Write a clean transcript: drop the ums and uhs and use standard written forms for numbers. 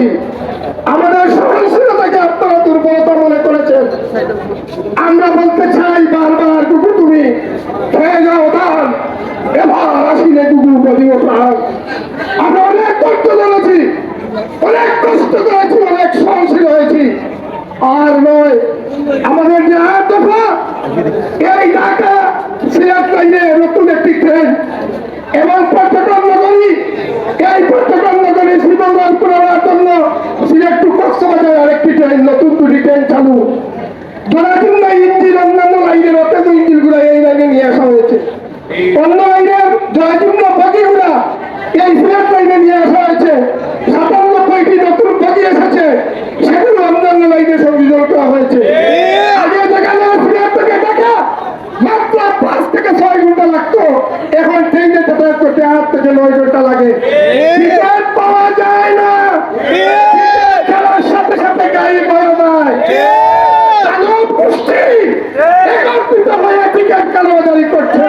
করেছি। আমাদের সহনশীলতাকে আপনারা দুর্বলতা মনে করেছেন। আমরা বলতে চাই বারবার, টুকু তুমি খেয়ে যাও ধান, এবার আসিলে টুকু প্রতিও প্রাণ। আমরা অনেক কষ্ট করেছি, অনেক কষ্ট করেছি, অনেক সহনশীল হয়েছি। আর নয়, আমাদের যে আট দফা, এই ঢাকা সিলেট লাইনে নতুন একটি ট্রেন এবং পর্যটন নগরী, এই পর্যটন নগরী শ্রীমঙ্গল পুরানোর জন্য সিলেট টু কক্সবাজার আরেকটি ট্রেন, নতুন দুটি ট্রেন চালু। জোড়াজুন্না ইঞ্জিন অন্যান্য লাইনের অত্যন্ত ইঞ্জিনগুলো এই লাইনে নিয়ে আসা হয়েছে। অন্য লাইনের জোড়াজুন্না বগিগুলা এই সিলেট লাইনে নিয়ে আসা হয়েছে। ৯৭টি নতুন বগি এসেছে, সেগুলো অন্যান্য লাইনে সংযোজন করা হয়েছে। আগে যেখানে সিলেট থেকে ঢাকা মাত্র ৫ থেকে ৬ ঘন্টা লাগতো, এখন ট্রেনে যাতায়াত করতে ৮ থেকে ৯ ঘন্টা লাগে। টিকিট পাওয়া যায় না, খেলার সাথে সাথে গাড়ি পাওয়া যায়। একত্রিত হয়ে টিকিট কালোবাজারি করছে।